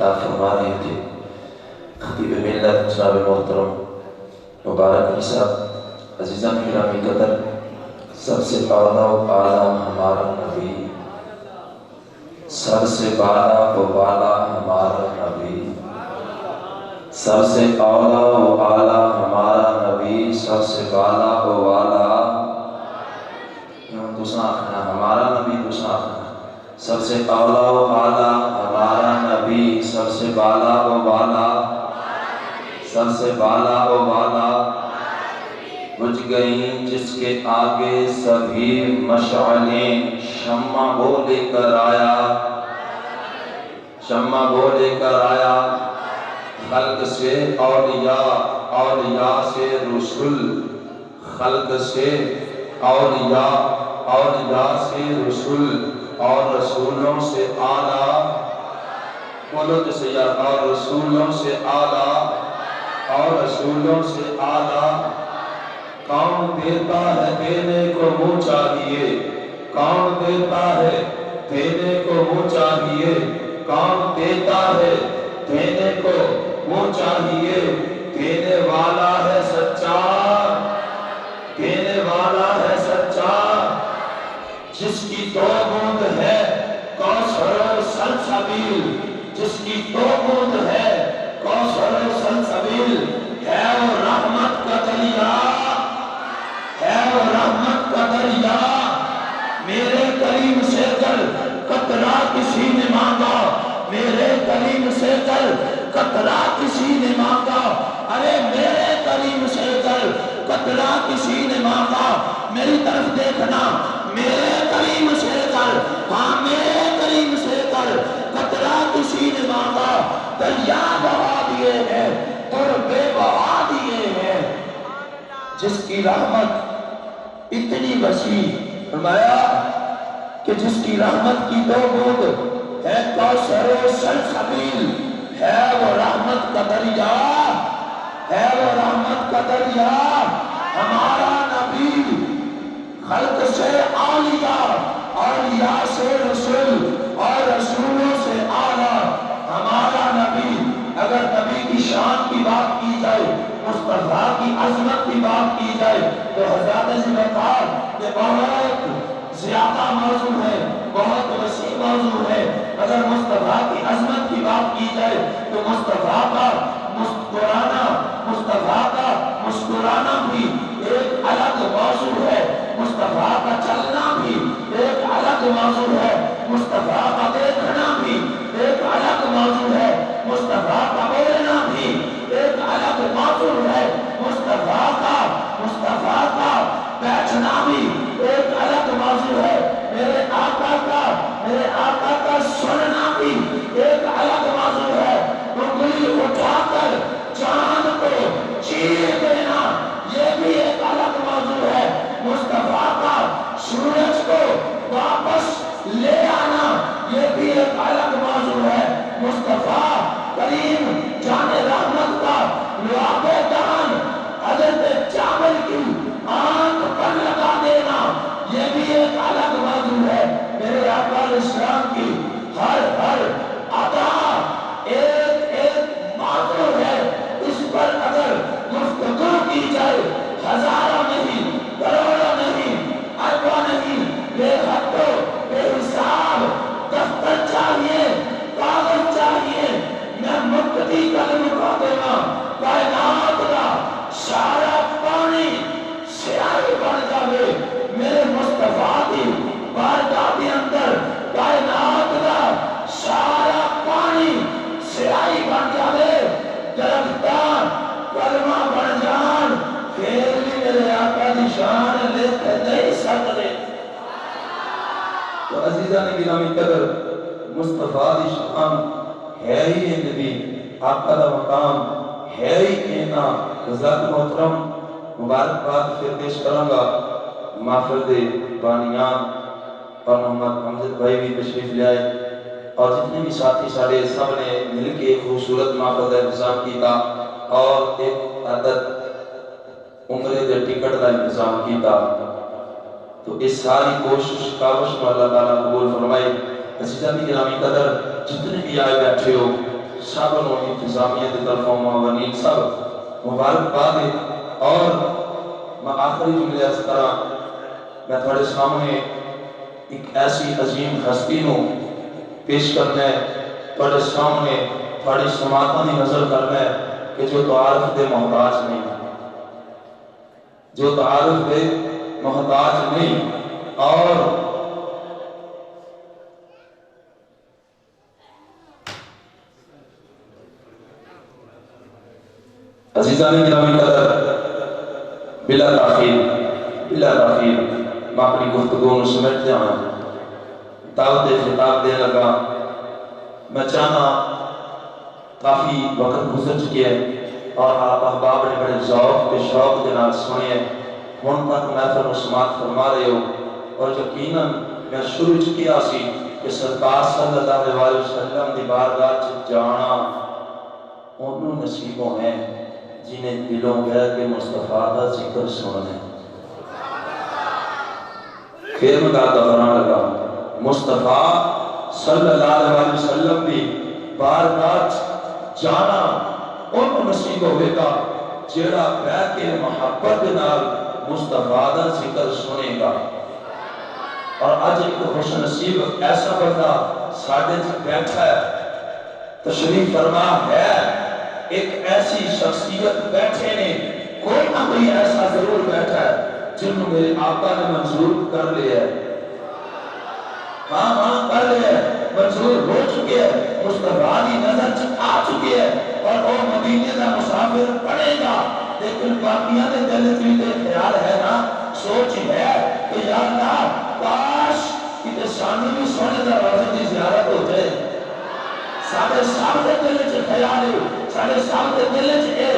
خطاب فرما رہے تھے خطیب ملت جناب محترم مبارک علی صاحب، عزیزان گرامی قدر، سب سے بالا و بالا ہمارا نبی، سب سے بالا و بالا ہمارا نبی، سب سے بالا و بالا ہمارا نبی، سب سے بالا و بالا دوسرا آخنا ہمارا نبی، دوسرا آخنا سب سے بالا و بالا ہمارا نبی، سب سے بالا و بالا، سب سے بالا و بالا بجھ گئیں جس کے آگے سبھی مشعلیں، شمع وہ لے کر آیا، شمع وہ لے کر آیا، خلق سے اولیاء، اولیاء سے رسول، خلق سے اولیاء، اولیاء سے رسول، اور رسولوں سے اعلیٰ، بولو جسے یار، اور رسولوں سے اعلیٰ، اور رسولوں سے اعلیٰ، کون دیتا ہے دینے کو منہ چاہیے، کون دیتا ہے دینے کو منہ چاہیے، کون دیتا ہے دینے کو منہ چاہیے، دینے والا ہے سچا، دینے والا ہے سچا، جس کی دو بوند ہے کوثر و سلسبیل، جس کی دو بوند ہے کوثر و سلسبیل، ہے وہ رحمت کا دریا، ہے وہ رحمت کا دریا، میرے کریم سے کل قطرہ کسی نے مانگا، میرے کریم سے کل قطرہ کسی نے مانگا، ارے میرے کریم سے کل قطرہ کسی نے مانگا، میری طرف دیکھنا، میرے کریم سے کل، ہاں میرے کریم سے کل قطرہ کسی نے مانگا، دریا بہا دیے ہیں اور بے بہا دیے ہیں، جس کی رحمت اتنی وسیع، فرمایا کہ جس کی رحمت کی دو بوند ہے کوثر و سلسبیل، ہے وہ رحمت کا دریا، ہے وہ رحمت کا دریا، ہمارا نبی، خلق سے اولیاء، اولیاء سے رسول، اور رسولوں سے اعلیٰ، ہمارا نبی۔ اگر نبی کی شان کی بات کی جائے، مصطفیٰ کی عظمت کی بات کی جائے، تو حضرت ذکر کہ بہت زیادہ موضوع ہے، بہت وسیع موضوع ہے۔ اگر مصطفیٰ کی عظمت کی بات کی جائے تو مصطفیٰ کا مسکرانا، مصطفیٰ کا مسکرانا بھی ایک الگ موضوع ہے، مصطفیٰ کا چلنا بھی ایک الگ موضوع ہے، مصطفیٰ کا دیکھنا بھی ایک الگ موضوع ہے، مصطفیٰ کا بولنا بھی ایک الگ موضوع ہے، مصطفیٰ کا بیٹھنا بھی ایک الگ موضوع ہے، میرے آقا کا سننا بھی ایک الگ موضوع ہے، انگلی اٹھا کر چاند کو چیر دینا یہ بھی ایک الگ موضوع ہے، مصطفیٰ کا سورج کو واپس لے آنا یہ بھی ایک الگ موضوع ہے، مصطفیٰ کریم جان رحمت کا لعاب دہن حضرت جابر کی آنکھ پر لگا دینا یہ بھی ایک الگ موضوع ہے، میرے آقا اسلام کی ہر ادا ایک موضوع ہے، اس پر اگر گفتگو کی جائے ہزاروں نہیں، کروڑوں نہیں، اربوں نہیں، بے حد و بے حساب دفتر چاہیے، کاغذ چاہیے، میں مقتدی قلم کو دینا، کائنات کا سارا پانی سیاہی بن جاوے، میرے مصطفیٰ کی بارگاہ کے اندر کائنات کا سارا پانی سیاہی بن جاوے، گرفتار کلمہ بن جان، پھر بھی میرے آقا دی شان لکھ نہیں سکتے۔ تو عزیزان گرامی قدر، مصطفیٰ دی شان ہے ہی نبی، آقا دا مقام ہے ہی اینا، حضرت محترم مبارکباد پھر پیش کروں گا محفل دے بانیان اور محمد حمزت بھائی بھی تشریف لے آئے اور جتنے بھی ساتھی سارے سب نے مل کے ایک خوبصورت محفل کا انتظام کیتا اور ایک عدد عمرے دے ٹکٹ کا انتظام کیتا، تو اس ساری کوشش کاوش میں اللہ تعالیٰ قبول فرمائے۔ عزیزان گرامی قدر، جتنے بھی آئے بیٹھے ہو سب نو انتظامیہ کی طرفوں معاونین سب مبارکباد ہے۔ اور میں آخری جملے اس طرح میں تھوڑے سامنے ایک ایسی عظیم ہستی نو پیش کرنا ہے، تھوڑے سامنے تھوڑی سماعتاں دی نظر کرنا ہے کہ جو تعارف دے محتاج نہیں، جو تعارف دے محتاج نہیں۔ اور عزیزان گرامی قدر، بلا تاخیر میں اپنی گفتگو میں سمیٹ جانا دعوت خطاب دے لگا۔ میں چاہنا کافی وقت گزر چکے ہیں اور آپ احباب نے بڑے ذوق کے شوق کے نال سنے، ہن تک محفل و سماعت فرما رہے ہو، اور یقیناً میں شروع کیا سی کہ سرکار صلی اللہ علیہ وسلم دی بارگاہ چ جانا انہوں نصیب ہونا ہے جنہیں دلوں گئے کہ مصطفیٰ دا ذکر سننا ہے۔ پھر میں گل دہرانا لگا، مصطفیٰ صلی اللہ علیہ وسلم دی بارگاہ چ جانا انہوں نصیب ہوئے گا جیڑا بیٹھ کے محبت نال مصطفیٰ دا ذکر سنے گا۔ اور آج ایک خوش نصیب ایسا بندہ ساڑھے تک بیٹھا ہے، تشریف فرما ہے، ایک ایسی شخصیت بیٹھے نے، کوئی نہ کوئی ایسا ضرور بیٹھا ہے جنہوں میرے آقا نے منظور کر لیا ہے، ہاں کر لیا ہے، منظور ہو چکے ہیں، مصطفیٰ کی نظر آ چکے ہیں، اور وہ مدینے کا مسافر پڑے گا۔ لیکن باقیاں نے دل میں خیال ہے نا، سوچ ہے کہ یا اللہ کاش کہ سانو بھی سونے دا روزے کی زیارت ہو جائے۔ سارے سامنے دل چ خیال ہے، سارے سامنے دل چ ہے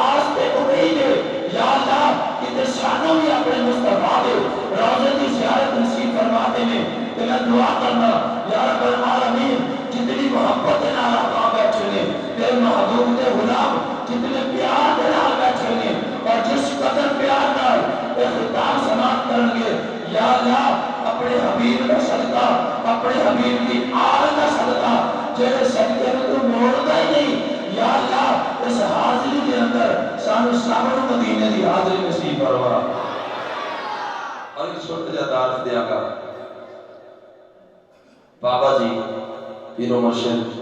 آس پہ امید ہے، یا اللہ کہ سانو بھی اپنے مصطفیٰ دے روزے کی زیارت نصیب فرما دے میں۔ کہ میں دعا کرنا یا رب العالمین جتنی محبت نال آپ بیٹھے نے، تیرے محبوب دے غلام جتنے پیار دے نال بیٹھے نے، اور جس قدر پیار نال اے خطاب سماعت کرن گے، یا اللہ اپنے حبیب کا صدقہ، اپنے حبیب کی آل کا صدقہ جیسے صدقے میں تو موڑتا ہی نہیں، یا اللہ اس حاضری کے اندر سانو سامن مدینے دی حاضری نصیب فرما۔ اور ایک چھوٹا جا تعارف دیا گا، بابا جی پیر و مرشد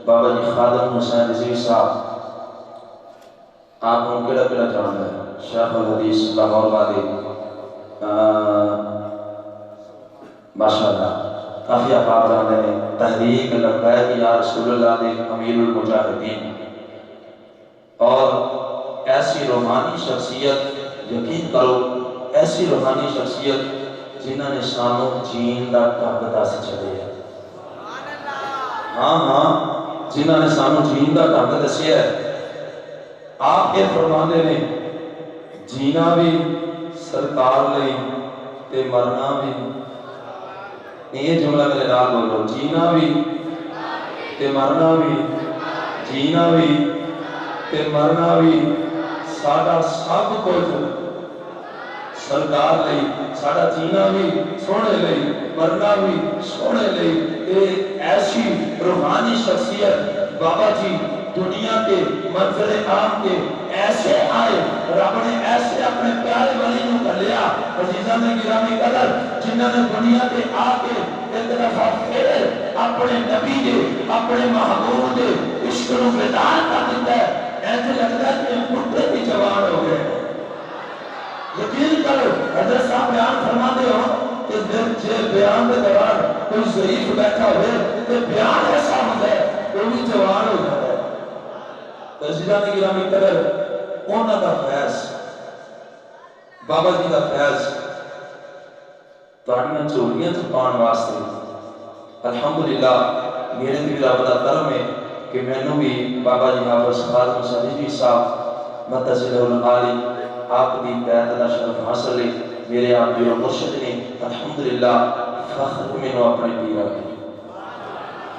بابا جی خادم حسین رضوی صاحب، آپ کو کیڑا کیڑا جانتا ہے، شیخ الحدیث لاہور والے، ماشاءاللہ کافی آپ جانتے ہیں، تحریک لبیک یا رسول اللہ دے امیر المجاہدین، اور ایسی روحانی شخصیت، یقین کرو ایسی روحانی شخصیت جنہوں نے سانو جین دا ڈھنگ دس چھڑے ہے، ہاں جنہوں نے سانو جین دا ڈھنگ دسیا ہے۔ آپ یہ فرمانے نے جینا بھی سرکار لئی تے مرنا بھی، یہ جملہ میرے نال بولو، جینا بھی تے مرنا بھی، جینا بھی تے مرنا بھی، ساڈا سب کچھ سرکار لئی، ساڈا جینا بھی سونے لئی، مرنا بھی سونے لئی۔ ایک ایسی روحانی شخصیت بابا جی دنیا کے منظر عام کے ایسے آئے، رب نے ایسے اپنے پیارے ولی نو گھلیا، عزیزاں نے گرامی قدر جنہوں نے دنیا کے آ کے ایک دفعہ پھر اپنے نبی دے، اپنے محبوب دے عشق نو بیدار کر دیتا ہے، ایسے لگتا ہے کہ مردے بھی جوان ہو گئے۔ یقین کرو حضرت صاحب بیان فرما دے ہو کہ جے بیان دے دوران کوئی ضعیف بیٹھا ہوئے تو بیان ایسا ہوتا ہے وہ بھی جوان ہو جاتا ہے۔ تو عزیزان گرامی قدر انہاں دا فیض، بابا جی دا فیض تہاڈیاں چولیاں چ پاؤن واسطے الحمدللہ میرے بھی رب دا کرم ہے کہ مینوں بھی بابا جی حافظ خادم حسین رضوی صاحب متصل العالی آپ کی بیعت کا شرف حاصل ہے، میرے آپ پیر و مرشد نے الحمدللہ فخر میں نو اپنے پیر آگے،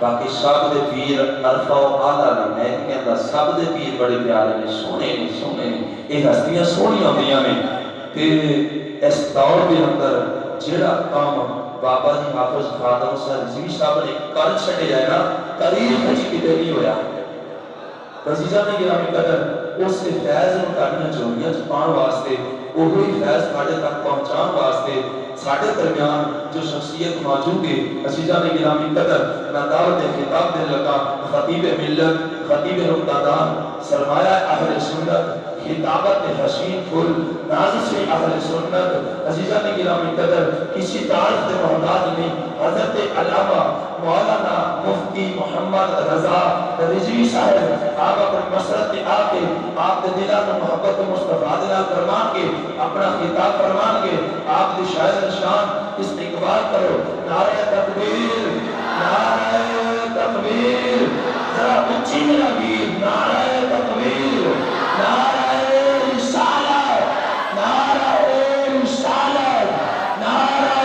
باقی سب دے پیر عرفہ و آلہ نے، میں کہتا سب دے پیر بڑے پیارے نے، سونے نے، یہ ہستیاں سونی ہوندیاں نے۔ تے اس دور کے اندر جڑا کام بابا جی حافظ خادم حسین رضوی صاحب نے کر چھڑے جائے نا، تاریخ وچ کتے نہیں ہویا، عزیزاں نے گرامی قدر اس فیض متعلقہ جوڑیاں چھپان واسطے وہی فیض ساڑھے تک پہنچان واسطے ساڑھے درمیان جو شخصیت موجود ہے عزیزاں نے گرامی قدر میں دعوت خطاب دے لگا خطیب ملت خطیب رفتادان سرمایہ اہل سنت خطابت حسین فل نازش اہل سنت عزیزاں نے گرامی قدر کسی تعارف دے محمد نہیں حضرت علامہ مولانا مفتی محمد رضا رضوی صاحب آپ اپنی مسرت میں آکے آپ دے دلان محبت مصطفیٰ دلان فرمان کے اپنا خطاب فرمان کے آپ دی شاعر شان استقبال کرو نعرہ تکبیر نعرہ تکبیر ذرا اچھی میرا گیر نعرہ تکبیر نعرہ رسالت نعرہ رسالت نعرہ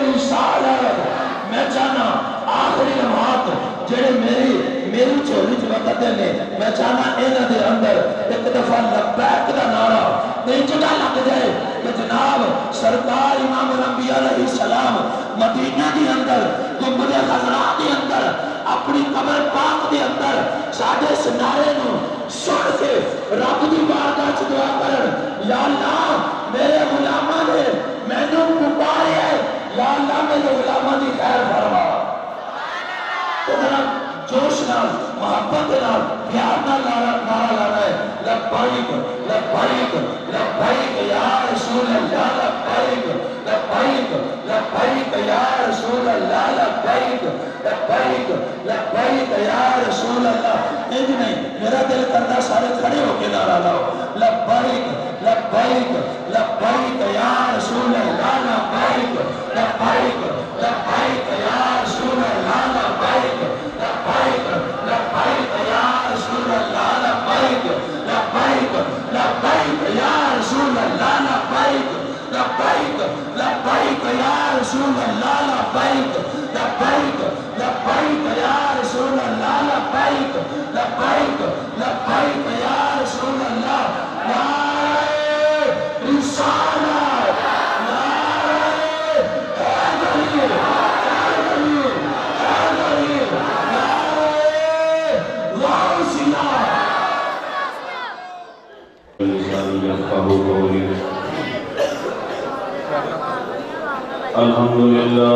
رسالت میں چاہنا آخری لمحات جڑے میری چوری وقت نے میں چاہنا اینا دے اندر ایک دفعہ لبیک دا نعرہ نہیں جدا لگ جائے کہ جناب سرکار امام الانبیاء علیہ السلام مدینہ دی اندر گنبد خضرا دی اندر اپنی قبر پاک دی اندر ساڑھے سنارے نو سن کے رب دی بارگاہ چ دعا کرن یا اللہ میرے غلاماں نے مینوں پکارے ہے یا اللہ میرے غلاماں دی خیر فرما تو ذرا جوش نال محبت نال پیار نال نعرہ لانا ہے لبیک لبیک لبیک یا رسول اللہ لبیک لبیک لبیک یا رسول اللہ لبیک لبیک لبیک یا رسول اللہ ایک نہیں میرا دل کرنا سارے کھڑے ہو کے نعرہ لاؤ لبیک لبیک لبیک یا رسول اللہ لبیک لبیک لبیک یا رسول اللہ لبیک لبیک لبیک یا رسول اللہ لبیک لبیک لبیک یا رسول اللہ لبیک لبیک لبیک یا رسول اللہ لبیک لبیک لبیک یا رسول اللہ لبیک لبیک لبیک یا رسول اللہ نعرہ رسالت نعرہ حیدری حیدری حیدری نعرہ غوثیہ الحمدللہ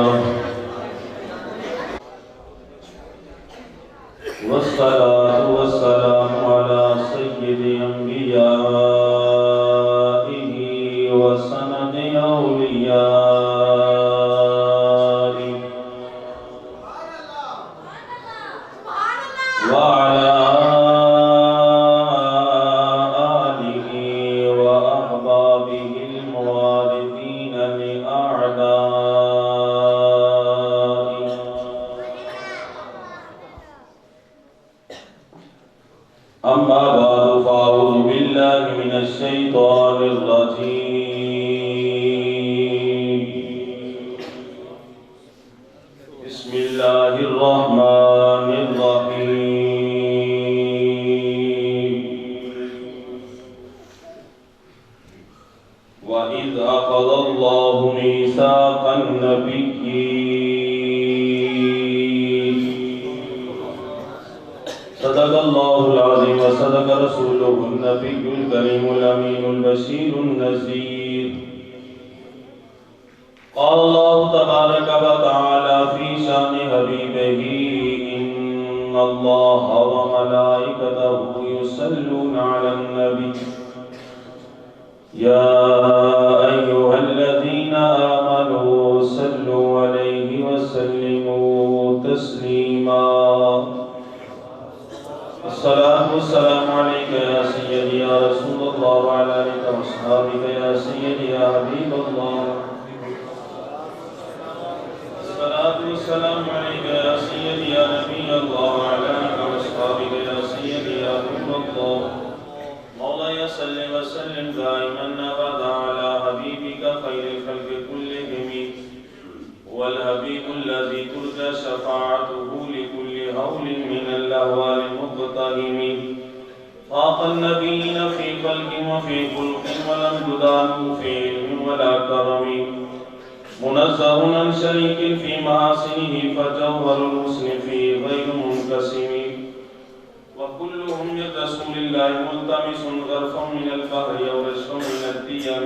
والصلاة والسلام على سید انبیائه وسند اولیائه وعلى أما بعد فأعوذ بالله من الشيطان الرجيم بسم الله الرحمن الرحيم وإذ أخذ الله ميثاق النبيين صدق الله العظيم وصدق رسوله النبي الكريم الأمين البشير النذير قال الله تبارك وتعالى في شأن حبيبه إن الله وملائكته يصلون على النبي يا أيها الذين آمنوا صلوا عليه وسلموا تسليما الصلاة والسلام عليك يا سيدي يا رسول الله وعلى آلك وأصحابك يا سيدي يا حبيب الله الصلاة والسلام عليك يا سيدي يا نبي الله وعلى آلك وأصحابك يا سيدي يا حبيب الله مولاي صل وسلم دائما أبدا على حبيبك خير الخلق كلهم والحبيب الذي ترجى شفاعته لكل هول من الأهوال المقتهم فاق النبيين في خلق وفي خلق ولم تدانوا في علم ولا كرم منزه عن شريك في محاسنه فجوهر الحسن فيه غير منقسم وكلهم من رسول الله ملتمس غرفا من البحر أو رشفا من الديم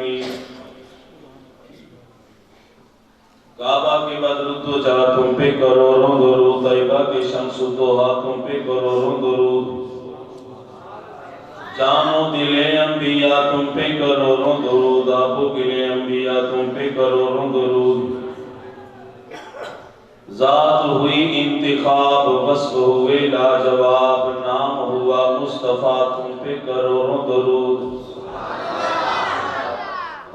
کعبہ کے بدرود و جا تم پہ کروڑوں درود طیبہ کے شمس و دوحہ تم پہ کروڑوں درود جان و دل انبیاء تم پہ کروڑوں درود آب و گل انبیاء تم پہ کروڑوں درود ذات ہوئی انتخاب وصف ہوئے لاجواب نام ہوا مصطفیٰ تم پہ کروڑوں درود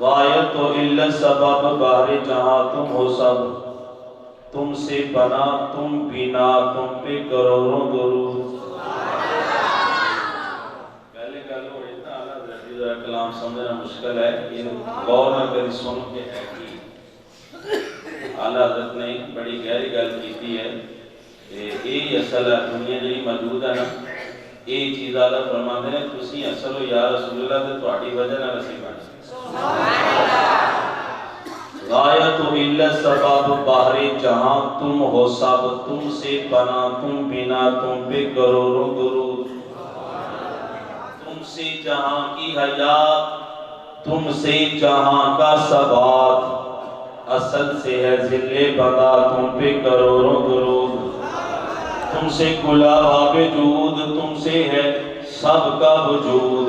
غایت تو الا سبب بار جہاں تم ہو سب تم سے بنا تم بنا تم پہ کروڑوں درود پہلے گل ہو اتنا اعلیٰ درجے کا کلام سمجھنا مشکل ہے یہ غور نہ کری سن کے ہے کہ اعلیٰ حضرت نے بڑی گہری گل کی ہے یہ اصل ہے دنیا جڑی موجود ہے نا یہ چیز اعلیٰ فرماتے ہیں تسی اصل ہو یا رسول اللہ تے تہاڈی وجہ نال اسی بن غایت الا سبب باہر جہاں تم ہو سب تم سے بنا تم بنا تم پہ کروڑوں درود تم سے جہاں کی حیات تم سے جہاں کا ثبات اصل سے ہے ذل بدا تم پہ کروڑوں درود تم سے کلا باب جود تم سے ہے سب کا وجود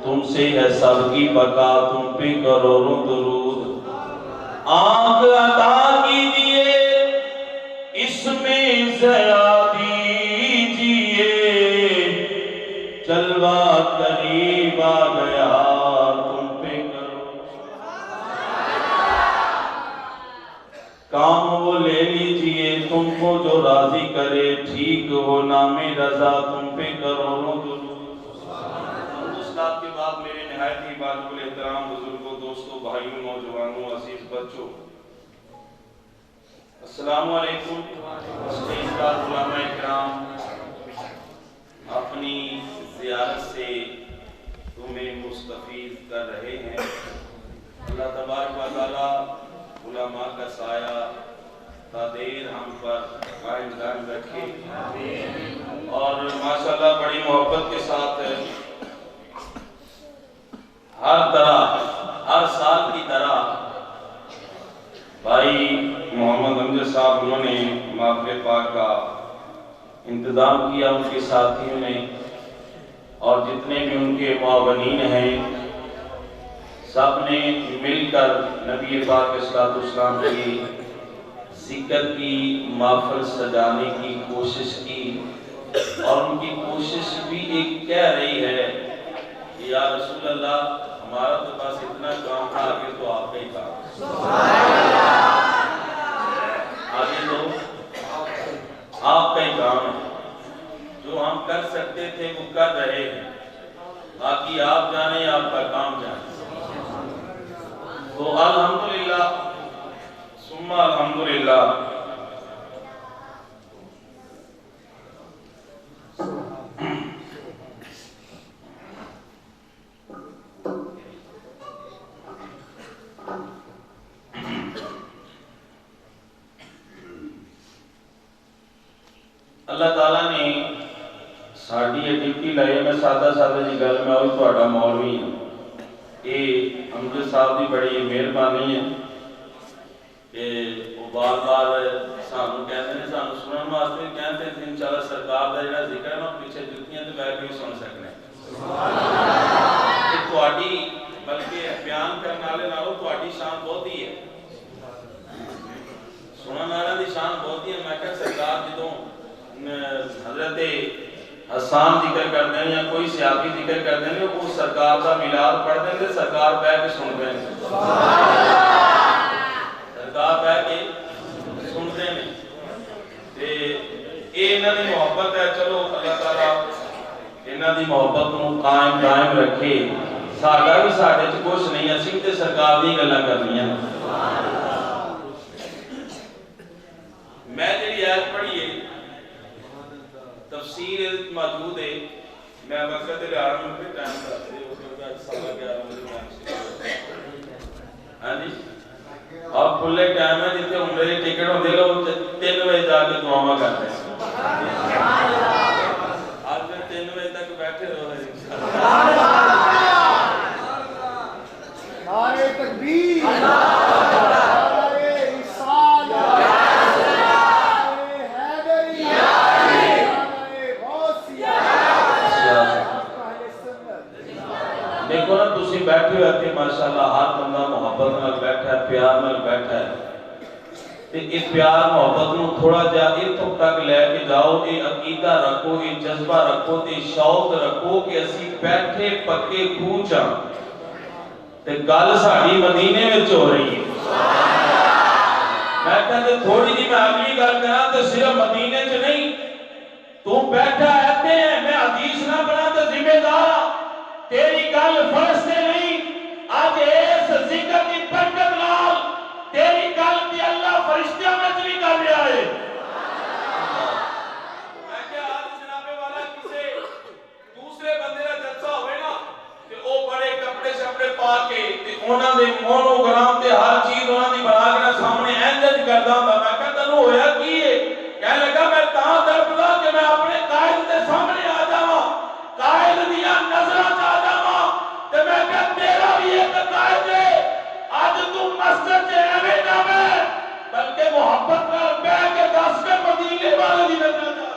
تم سے ہے سب کی بقا تم پہ کروڑوں درود آنکھ عطا کیجئے اس میں ضیا دیجئے جلوہ قریب آ گیا تم پہ کرو کام وہ لے لیجئے تم کو جو راضی کرے ٹھیک ہو نام رضا تم پہ کروڑوں درود استاد کے بعد میرے نہایت ہی واجب الاحترام بزرگوں دوستوں بھائیوں نوجوانوں عزیز بچوں السلام علیکم اسٹیج پر علماء اکرام اپنی زیارت سے تمہیں مستفید کر رہے ہیں اللہ تبارک و تعالی علماء کا سایہ تا دیر ہم پر قائم دائم رکھے اور ماشاءاللہ بڑی محبت کے ساتھ ہر طرح ہر سال کی طرح بھائی محمد امجد صاحب انہوں نے محفل پاک کا انتظام کیا ان کے ساتھیوں نے اور جتنے بھی ان کے معاونین ہیں سب نے مل کر نبی پاک صلی اللہ علیہ وسلم کی ذکر کی محفل سجانے کی کوشش کی اور ان کی کوشش بھی ایک کہہ رہی ہے کہ یا رسول اللہ ہمارا تو بس اتنا کام تھا آگے تو آپ کا ہی کام آگے تو آپ کا ہی کام ہے جو ہم کر سکتے تھے وہ کر رہے ہیں باقی آپ جانے آپ کا کام جانے تو الحمدللہ ثم الحمدللہ اللہ تعالیٰ نے ساڑھی ڈیوٹی لائی میں سادہ جی گل میں ہوئی تو آڑا مولوی ہوں یہ امجد صاحب دی بڑی مہربانی ہے کہ وہ بار بار سانو کہتے ہیں سانو سنن واسطے کہتے ہیں انشاءاللہ سرکار دا جڑا ذکر ہے نا پیچھے جتیاں تے بیٹھ کے سن سکنے یہ تہاڈی بلکہ بیان کرنے والے نالوں تہاڈی شان بہت ہی ہے سنن والے دی شان بہت ہی ہے میں کہ سرکار جدوں حضرت حسان ذکر کرتے ہیں یا کوئی سیابی ذکر کرتے ہیں وہ سرکار دا میلاد پڑھتے ہیں سرکار بیٹھ کے سنتے ہیں سرکار بیٹھ کے سنتے ہیں یہ انہاں دی محبت ہے چلو اللہ تعالیٰ انہاں دی محبت کو قائم دائم رکھے ساڈا بھی ساڈے چ کچھ نہیں اسی تے سرکار دی گلاں کرنیاں میں جڑی آیت پڑھی ہے تفسیر موجود ہے میں وقت العالم پہ ٹائم کرتے ہیں اس کے بعد 11:30 بجے ہاں جی اب کھلے ٹائم ہے جتنے عمرے کی ٹکٹ ہوندے لوگ 3 بجے جا کے دعاواں کرتے ہیں آج میں 3 بجے تسی بیٹھے ہوئے کہ ماشاءاللہ ہر بندہ محبت نال بیٹھا ہے، پیار نال بیٹھا ہے، تے اس پیار محبت نو تھوڑا جا اتھوں تک لے کے جاؤ، یہ عقیدہ رکھو، یہ جذبہ رکھو، تے شوق رکھو کہ اسی بیٹھے پکے پوچھاں تے گل ساڈی مدینے وچ ہو رہی ہے۔ میں کہتے تھوڑی جی میں اگلی گل کراں تے صرف مدینے چ نہیں، تو بیٹھا ایتے ہیں، میں حدیث نہ بنا تے ذمہ دار تیری گل فرض تے نہیں، اج اس ذکر دی برکت نال تیری گل دی اللہ فرشتیاں وچ بھی کر رہا ہے۔ میں کہ آج جناب والا کسے دوسرے بندے دا جلسہ ہوئے نا کہ او بڑے کپڑے شپڑے پا کے تے انہاں دے مونوگرام تے ہر چیز انہاں دی بنا کے سامنے اینج کردا ہوندا، میں کہ تینوں ہویا کی ہے؟ کہنے لگا میں تاں تڑپدا کہ میں اپنے قائد دے سامنے آ جاواں، قائد دیاں نظراں چ آ جاواں تے میں کہ تیرا بھی ایک قائد ہے، اج تو مسجد چ ایویں نہ بیٹھ بلکہ محبت نال بیٹھ کے دس کے مدینے والے دی نظراں چ آ جا۔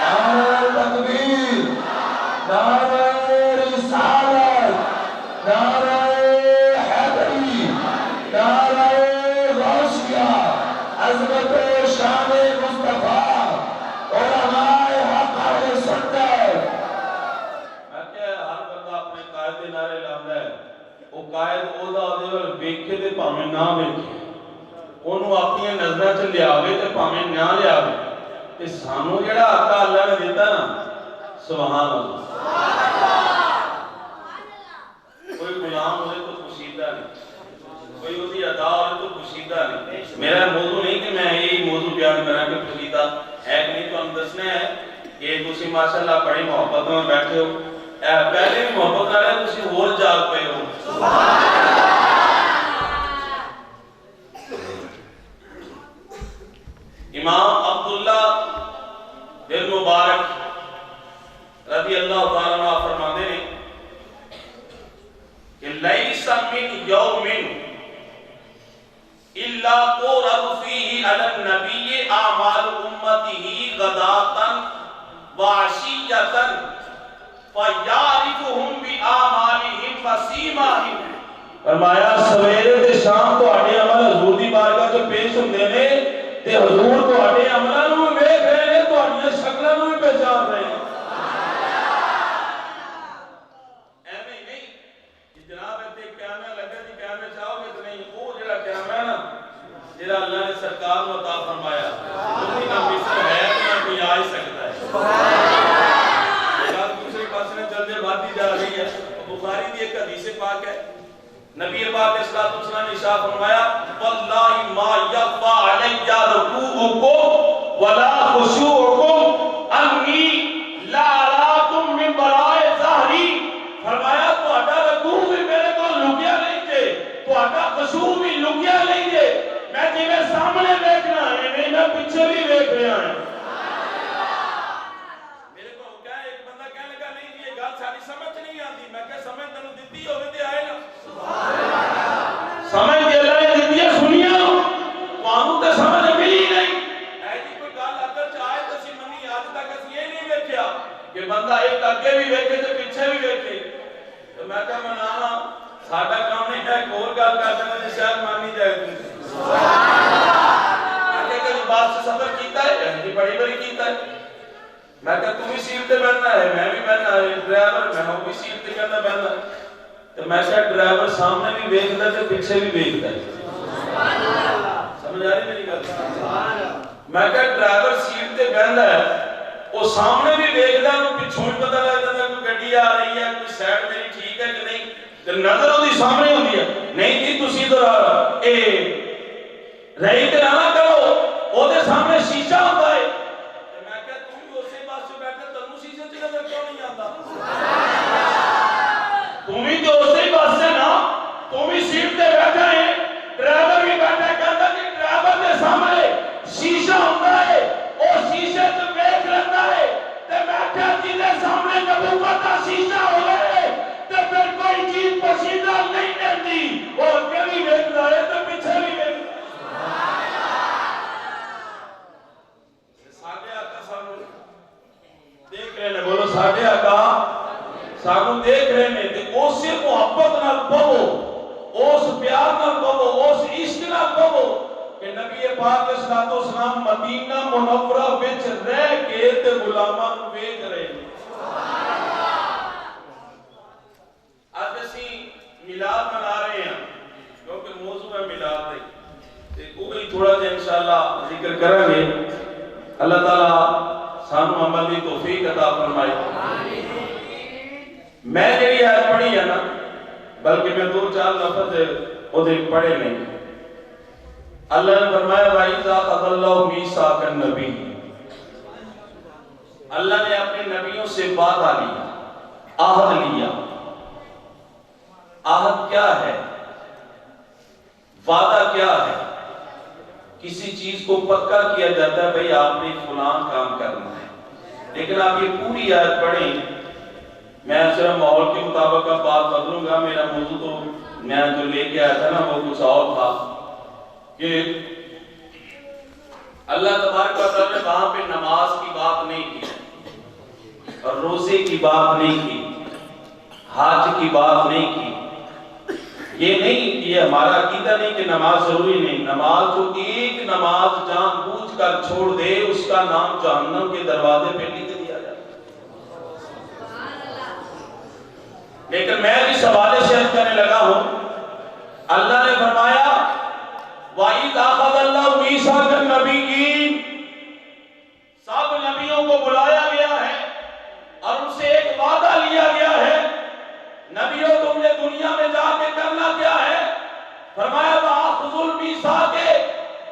نعرہ تکبیر، نعرہ رسالت، نعرہ حیدری، نعرہ غوثیہ، عظمت و شان مصطفیٰ، علماء حق اہل سنت۔ میں کہ ہر بندہ اپنے قائد دے نعرے لاندہ ہے، وہ قائد اودا دے ول ویکھے تے بھاویں نہ ویکھے، اونوں اپنی نظراں چ لیاوے تے بھاویں نہ لیاوے، تے سانوں جڑا آقا اللہ نے دیتا نا، سبحان اللہ، کوئی غلام ہوئے تو پوشیدہ نہیں، کوئی اس کی ادا ہوئے تو پوشیدہ نہیں۔ میرا موضوع نہیں کہ میں یہی موضوع بیان کرنا کہ پوشیدہ ہے کہ نہیں، تو ہم دسنا ہے کہ تسی ماشاءاللہ بڑی محبت میں بیٹھے ہو، پہلے بھی محبت آ رہے ہیں، تسی اور جاگ پہ ہو۔ امام عبداللہ بن مبارک رضی اللہ تعالیٰ عنہ فرماتے ہیں کہ لیس من یوم الا تورد فیہ علی النبی اعمال امتہ غداۃ وعشیۃ فیعرفہم بآمالہم وسیماہم۔ فرمایا سویرے تے شام تواڈے عمل حضور دی بارگاہ چ پیش ہوندے نے تے حضور تواڈے عملاں نوں ویکھ رہے نے، تواڈیاں شکلاں نوں بھی پہچان رہے ہیں۔ ایویں نہیں کہ جناب اتنے کیمرہ لگا جی کیمرے چاہو گے تو نہیں، وہ جڑا کیمرہ نا جڑا اللہ نے سرکار کو عطا فرمایا اس کی نہ مصر ہے نہ کوئی آ ہی سکتا ہے۔ دوسرے پاس میں چلتے باتیں جا رہی ہے، بخاری کی ایک حدیث پاک ہے، نبی پاک علیہ الصلوۃ نے ارشاد فرمایا واللہ ما یخفی علی رکوعکم ولا خشوعکم انی لا اراکم من وراء ظہری۔ فرمایا تہاڈا رکوع بھی میرے کو لکیا نہیں جے، تہاڈا خشوع بھی لکیا نہیں جے، میں جویں سامنے دیکھنا ہے نہیں میں پیچھے بھی دیکھ رہا ہوں۔ میرے کو کیا ایک بندہ کہنے لگا نہیں یہ گل ساری سمجھ نہیں آتی، میں کہ سمجھ تینوں دتی ہوے تے آئے نا، سمجھ کے اللہ نے دیتی ہے سنیا تانوں تے سمجھ ملی نہیں۔ اے جی کوئی گل اگر چاہے تو سی منی، اج تک اسی یہ نہیں ویکھیا کہ بندہ ایک اگے بھی ویکھے تے پیچھے بھی ویکھے، تو میں کہا منانا ساڈا کام نہیں ہے، ایک اور گل کر دینا جی شاید مانی جائے تم آگے کہ بات سے سفر کیتا ہے جی بڑی بڑی کیتا ہے، میں کہا تم بھی سیٹ تے بیٹھنا ہے میں بھی بیٹھنا ہے، ڈرائیور میں ہوں بھی سیٹ تے کہنا بیٹھنا ہے، تو میں کہا ڈرائیور سامنے بھی ویکھدا تے پیچھے بھی ویکھدا ہے، سمجھ آ رہی میری گل؟ میں کہا ڈرائیور سیٹ تے بیٹھدا ہے وہ سامنے بھی ویکھدا ہے، پیچھوں بھی پتہ لگ جاندا کوئی گڈی آ رہی ہے، کوئی سائیڈ میری ٹھیک ہے کہ نہیں، تے نظر اودی سامنے ہوندی ہے، نہیں جی تسی ذرا اے رہی تے نہ کرو، او دے سامنے شیشہ ہوندا ہے، تے میں کہا تم بھی اسی پاسے بیٹھے تینوں شیشے چ نظر کیوں نہیں آندا؟ تم بھی تو اسی پاسے نا، تم بھی سیٹ تے بیٹھا ہے، ڈرائیور بھی بیٹھا ہے، کہتا کہ ڈرائیور دے سامنے شیشہ ہوندا ہے، او شیشے تے ویکھ لیندا ہے، تے میں کہا جیدے سامنے نبوت دا شیشہ ہوئے تے پھر کوئی چیز پوشیدہ نہیں رہتی، اور اگے بھی ویکھدا ہے تے پیچھے بھی ویکھدا ہے۔ ساڈے آقا سانوں دیکھ رہے نے، بولو ساڈے آقا سانوں دیکھ رہے نے، تے او اس سے محبت نال پو، اس پیار نال پو، اس عشق نال پو کہ نبی پاک صلی اللہ علیہ وسلم مدینہ منورہ وچ رہ کے تے غلاماں نوں ویچ رہے ہیں۔ آج اسی میلاد منا رہے ہیں کیونکہ موضوع ہے میلاد تے وہ بھی تھوڑا جہا انشاءاللہ ذکر کریں گے۔ اللہ تعالیٰ سانو عمل دی توفیق عطا فرمائے۔ میں جڑی آیت پڑھی ہے نا، بلکہ میں دو چار لفظ ادھر پڑھے نہیں۔ اللہ نے فرمایا وَإِذَا أَخَذَ اللَّهُ مِيثَاقَ النَّبِيِّينَ، اللہ نے اپنے نبیوں سے وعدہ لیا، عہد لیا۔ عہد کیا ہے؟ وعدہ کیا ہے؟ کسی چیز کو پکا کیا جاتا ہے بھئی آپ نے فلان کام کرنا ہے۔ لیکن آپ یہ پوری آیت پڑھیں، میں صرف ماحول کے مطابق اب بات بدلوں گا، میرا موضوع تو میں جو لے کے آیا تھا نا وہ کچھ اور تھا کہ اللہ تبارک و تعالیٰ نے وہاں پہ نماز کی بات نہیں کی اور روزے کی بات نہیں کی، حج کی بات نہیں کی۔ یہ نہیں کہ یہ ہمارا عقیدہ نہیں کہ نماز ضروری نہیں، نماز جو ایک نماز جان بوجھ کر چھوڑ دے اس کا نام جہنم کے دروازے پہ لکھ دیا جائے۔ لیکن میں اس حوالے سے عرض کرنے لگا ہوں، اللہ نے فرمایا وَإِذْ أَخَذَ اللَّهُ مِيثَاقَ النَّبِيِّينَ، سب نبیوں کو بلایا گیا ہے اور ان سے ایک وعدہ لیا گیا ہے۔ نبیوں تم نے دنیا میں جا کے کرنا کیا ہے؟ فرمایا وَأَخْذُ الْمِيثَاقِ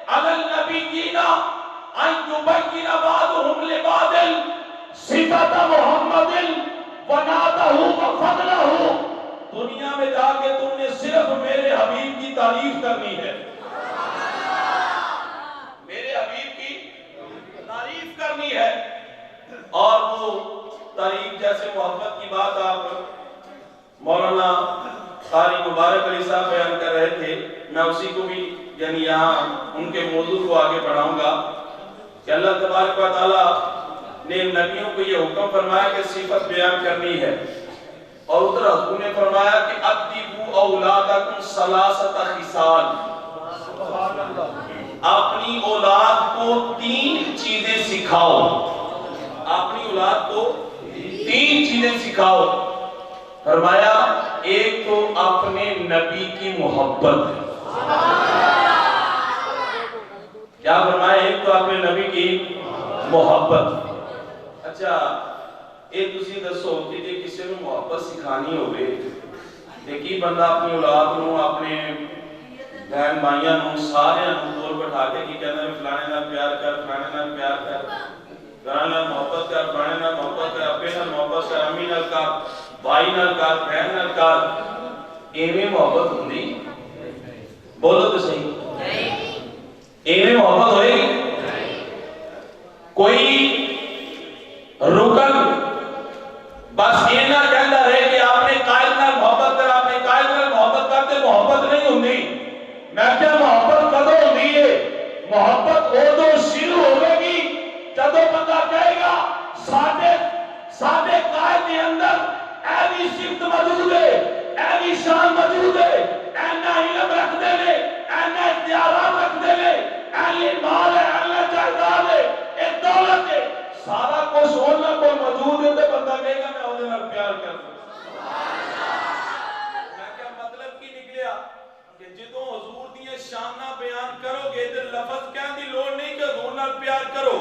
عَلَى النَّبِيِّينَ أَن يُبَيِّنَ بَعْضُهُمْ لِبَعْضٍ صِفَةَ مُحَمَّدٍ وَنَعْتَهُ وَفَضْلَهُ، دنیا میں جا کے تم نے صرف میرے حبیب کی تعریف کرنی ہے، میرے حبیب کی تعریف کرنی ہے۔ اور وہ تعریف جیسے محبت کی بات آپ مولانا قاری مبارک علی صاحب بیان کر رہے تھے، میں اسی کو بھی یعنی یہاں ان کے موضوع کو آگے بڑھاؤں گا کہ اللہ تبارک و تعالیٰ نے نبیوں کو یہ حکم فرمایا کہ صفت بیان کرنی ہے، اور ادھر حضور نے فرمایا کہ ادبوا اولادکم ثلاثۃ خصال، اپنی اولاد کو تین چیزیں سکھاؤ، اپنی اولاد کو تین چیزیں سکھاؤ۔ فرمایا ایک تو اپنے نبی کی محبت، کیا فرمایا؟ ایک تو اپنے نبی کی محبت۔ اچھا ایک دوسری دسو کہ جی کسی نے محبت سکھانی ہوئے دیکھی بندہ اپنی اولاد نو اپنے بہن بھائیاں نو سارے نو دور بٹھا کے کی کہنا ہے فلانے نال پیار کر، فلانے نال پیار کر، فلانے نال محبت کر، فلانے نال محبت کر، ابے نال محبت کر، امی نال کر، بھائی نال کر، بہن نال کر۔ ایویں محبت ہوندی؟ بولو تو صحیح، ایویں محبت ہوئے گی؟ کوئی رکن بس یہ نہ کہتا رہے کہ آپ نے قائد نال محبت کر، آپ نے قائد نال محبت کرتے محبت نہیں ہوندی۔ میں کیا محبت کدو ہوندی ہے؟ محبت ادو شروع ہوئے گی جدو بندہ کہے گا ساڈے قائد کے اندر ایسی صفت موجود ہے، ایسی شان موجود ہے، اینا علم رکھ دے لے، اینا اختیارات رکھ دے لے، ایلی مال ہے، اینا جائیداد ہے، ایک دولت ہے، سارا کچھ ہونا کوئی موجود ہے تو بندہ کہے گا میں اودے نال پیار کرتا ہوں۔ میں کیا مطلب کی نکلیا کہ جدوں حضور دی شاناں بیان کرو گے تے لفظ کہن دی لوڑ نہیں کہ حضور نال پیار کرو،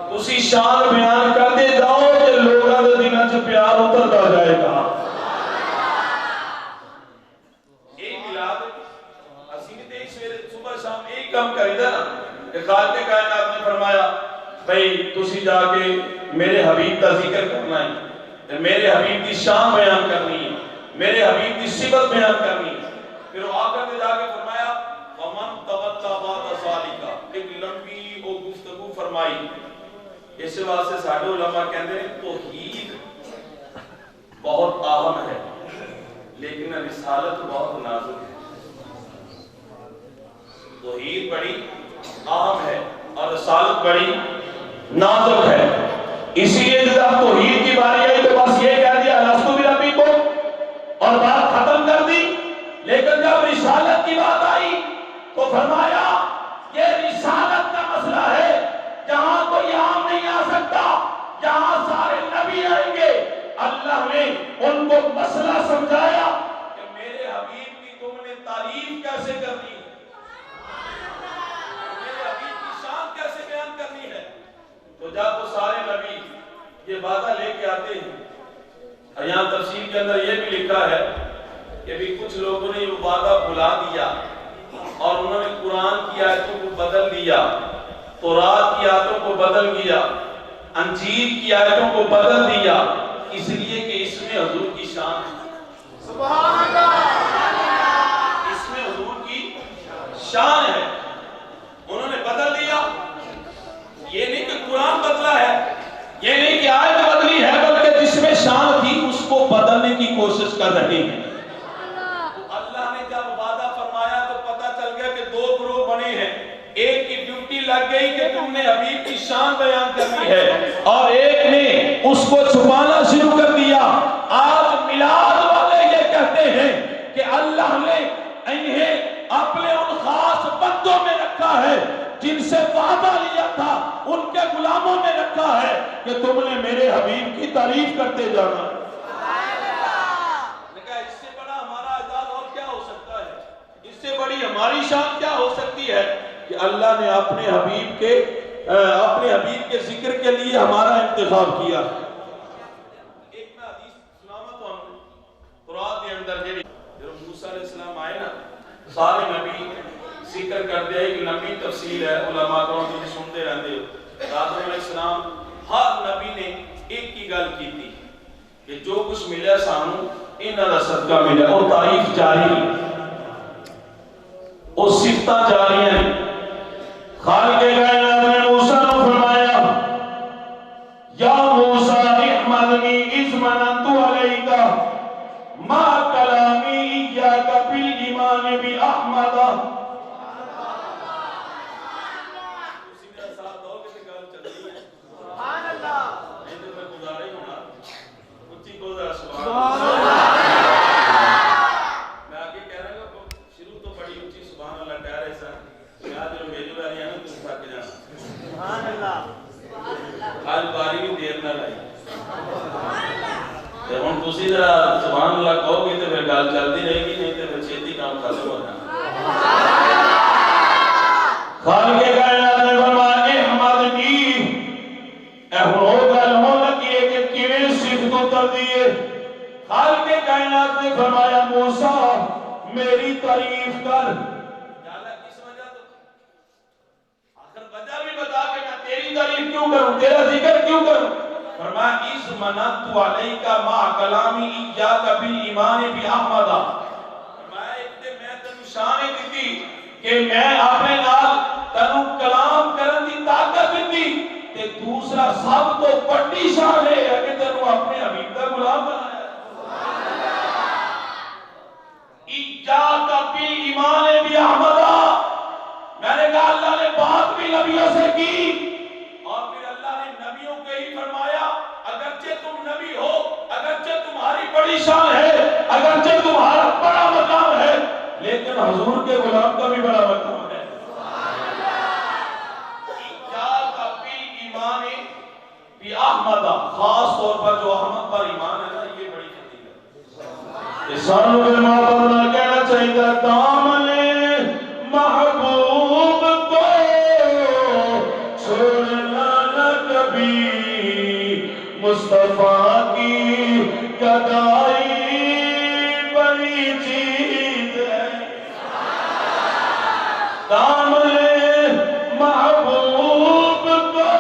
تسی شان بیان کرتے جاؤ تے لوگاں دے دلاں وچ پیار اتردا جائے گا۔ یہ میلاد اسی تے سویرے صبح شام ایک کام کریدا نا کہ خالق کائنات نے فرمایا بھئی تسی جا کے میرے حبیب کا ذکر کرنا ہے، میرے حبیب کی شان بیان کرنی ہے، میرے حبیب کی صفت بیان کرنی ہے۔ پھر وہ آخر میں جا کے فرمایا وَمَن تَوَلَّىٰ بَعْدَ ذَلِكَ، ایک لمبی وہ گفتگو فرمائی۔ اس واسطے ساڈے علماء کہتے ہیں توحید بہت اہم ہے لیکن رسالت بہت نازک ہے۔ توحید بڑی اہم ہے اور رسالت بڑی نازک ہے، اسی لیے جب توحید کی باری آئی تو بس یہ کہہ دیا الستو بربکم اور بات اللہ نے ان کو مسئلہ سمجھایا کہ میرے حبیب کی تم نے تعریف کیسے کرنی ہے، میرے حبیب کی شان کیسے بیان کرنی ہے۔ تو جب وہ سارے نبی یہ وعدہ لے کے آتے ہیں، یہاں تفسیر کے اندر یہ بھی لکھا ہے کہ بھی کچھ لوگوں نے یہ وعدہ بھلا دیا اور انہوں نے قرآن کی آیتوں کو بدل دیا، تورات کی آیتوں کو بدل دیا، انجیل کی آیتوں کو بدل دیا، اس لیے کہ اس میں حضور کی شان ہے۔ سبحان اللہ، اس میں حضور کی شان ہے، انہوں نے بدل دیا۔ یہ نہیں کہ قرآن بدلا ہے، یہ نہیں کہ آیت بدلی ہے، بلکہ جس میں شان تھی اس کو بدلنے کی کوشش کر رہے ہیں۔ اللہ نے جب وعدہ فرمایا تو پتہ چل گیا کہ دو گروہ بنے ہیں، ایک کی ڈیوٹی لگ گئی کہ تم نے حبیب کی شان بیان کرنی ہے، اور ایک نے اس کو چھپانا شروع کر دیا۔ آج میلاد والے یہ کہتے ہیں کہ اللہ نے انہیں اپنے ان خاص بندوں میں رکھا ہے جن سے وعدہ لیا تھا، ان کے غلاموں میں رکھا ہے کہ تم نے میرے حبیب کی تعریف کرتے جانا ہے۔ اس سے بڑا ہمارا اعزاز اور کیا ہو سکتا ہے، اس سے بڑی ہماری شان کیا ہو سکتی ہے کہ اللہ نے اپنے حبیب کے ذکر کے لیے ہمارا انتخاب کیا۔ ایک میں حدیث سناوا تو ہم قرآن کے اندر جب موسیٰ علیہ السلام آئے نا، سارے نبی ذکر کر دیا، ایک لمبی تفصیل ہے، علماء کو سنتے رہتے ہو۔ آدم علیہ السلام ہر نبی نے ایک کی گل کی تھی کہ جو کچھ ملے سانو انہاں دا صدقہ ملے، اور تعریف جاری ہے، اور صفتہ جاری ہیں۔ خالق کائنات نے موسیٰ نے فرمایا یا موسیٰ احمدنی اذ مننت علیک ما کلامی ایاک بالایمان باحمد۔ اسی میرا ساتھ دو کہ گل چل رہی ہے، سبحان اللہ، نہیں تو میں گزارا ہی ہونا، اچھی کو ذرا سبحان اللہ۔ میں آگے کہہ رہا ہوں شروع تو بڑی اچھی سبحان اللہ کہہ رہے سن، یاد جو میری باری ہے نا تم تھک جانا، سبحان اللہ، آج باری بھی دیر نہ لائی، جب ہم تسی ذرا سبحان اللہ کہو گے تو پھر گل چلتی رہے گی، نہیں تو پھر چھیتی کام ختم ہو جانا۔ خالق کائنات نے فرمایا احمدنی، ہو گل ہو لگی ہے کہ کیویں صفت اتر دیے۔ خالق کائنات نے فرمایا موسیٰ میری تعریف کر۔ کس وجہ تو آخر وجہ بھی بتا کہ میں تیری تعریف کیوں کروں، تیرا ذکر کیوں کروں۔ فرمایا اِذْ مَنَنْتُ عَلَيْكَ مَا کَلَامِ إِيَّاكَ بِالْإِيمَانِ بِأَحْمَدَ۔ فرمایا ایک تے میں تینوں شان دیتی کہ میں اپنے نال تینوں کلام کرن دی طاقت دیتی، تے دوسرا سب تو بڑی شان ہے کہ تینوں اپنے حبیب دا غلام بنایا۔ إِيَّاكَ بِالْإِيمَانِ بِأَحْمَدَ، میں نے کہا اللہ نے بات بھی نبیوں سے کی، اور پھر اللہ نے نبیوں کے ہی فرمایا اگرچہ تم نبی ہو، اگرچہ تمہاری بڑی شان ہے، اگرچہ تمہارا بڑا مقام ہے، لیکن حضور کے غلام کا بھی بڑا مقام ہے۔ إِيَّاكَ بِالْإِيمَانِ بِأَحْمَدَ، خاص طور پر جو احمد پر ایمان ہے نا، یہ بڑی فضیلت ہے۔ سانو پھر محبت نہ کہنا چاہیے دامن محبوب کو چھوڑنا نہ کبھی، مصطفیٰ کی گدائی بڑی چیز ہے۔ دامن محبوب کو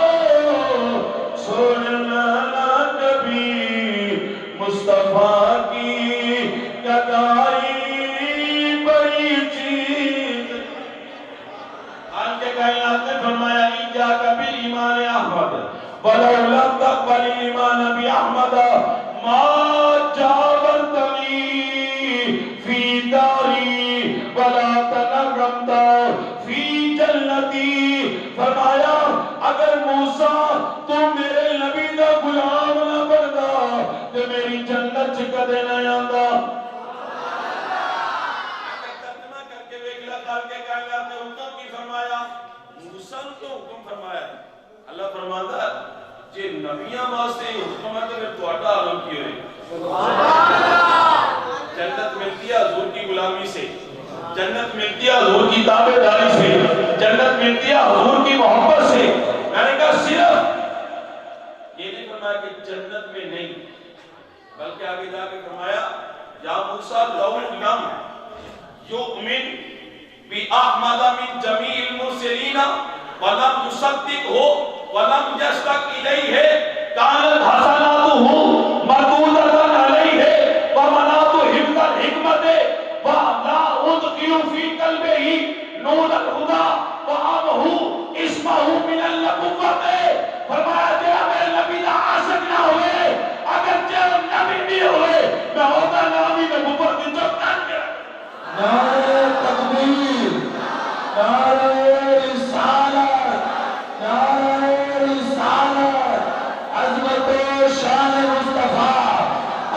چھوڑنا نہ کبھی، مصطفیٰ کی گدائی بڑی چیز ہے۔ خالق کائنات نے فرمایا إِيَّاكَ بِالْإِيمَانِ أَحْمَدَ وَلَوْ لَمْ تَقْبَلِ الْإِيمَانَ بِأَحْمَدَ مَا جَاوَرْتَنِي فِي دَارِي وَلَا تَنَغَّمْتَ فِي جَنَّتِي۔ فرمایا اگر موسیٰ تو میرے نبی دا غلام نہ بندا تو میری جنت چ کدے نہ آندا۔ ترجمہ کر کے دیکھ لا، خالق کائنات نے حکم کی فرمایا، موسیٰ کو حکم فرمایا، اللہ فرماتا ہے جی نبیاں واسطے حکم ہے تو پھر تہاڈا عالم کی ہوئے۔ جنت ملتی ہے حضور کی غلامی سے، جنت ملتی ہے حضور کی تابع داری سے، جنت ملتی ہے حضور کی محبت سے۔ میں نے کہا صرف یہ نہیں فرمایا کہ جنت میں نہیں، بلکہ آگے جا کے فرمایا یا موسیٰ لو لم یؤمن بِأَحْمَدَ مِن جَمِيعِ الْمُرْسَلِينَ وَلَمْ يُصَدِّقْهُ وَلَمْ يَشْتَقْ إِلَيْهِ كَانَتْ حَسَنَاتُهُ مَرْدُودَةً عَلَيْهِ وَمَنَاطُ حِفْظَ الْحِكْمَةِ وَلَا أُدْخِلُ فِي قَلْبِهِ نُورَ الْهُدَى وَأَبْهُ اسْمَهُ مِنَ النَّبُوَّةِ۔ فرمایا جب میرے نبی کا عاشق نہ ہوئے، اگر جب نبی بھی ہوئے، میں ہوتا نامی نبوت کی جو کان کے نعرہ تکبیر، نعرہ رسالت، نعرہ رسالت، عظمت و شان مصطفیٰ،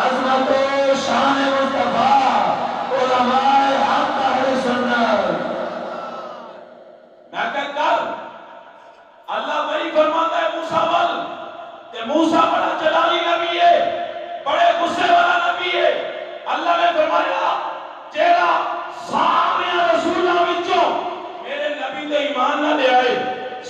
عظمت و شان مصطفیٰ، علماء حق اہل سنت۔ میں کہا کر اللہ وہی فرماتا ہے موسیٰ بل کہ موسیٰ بڑا جلالی نبی ہے، بڑے غصے والا نبی ہے۔ اللہ نے فرمایا جیڑا سارے رسولوں وچوں میرے نبی تے ایمان نہ لے آئے،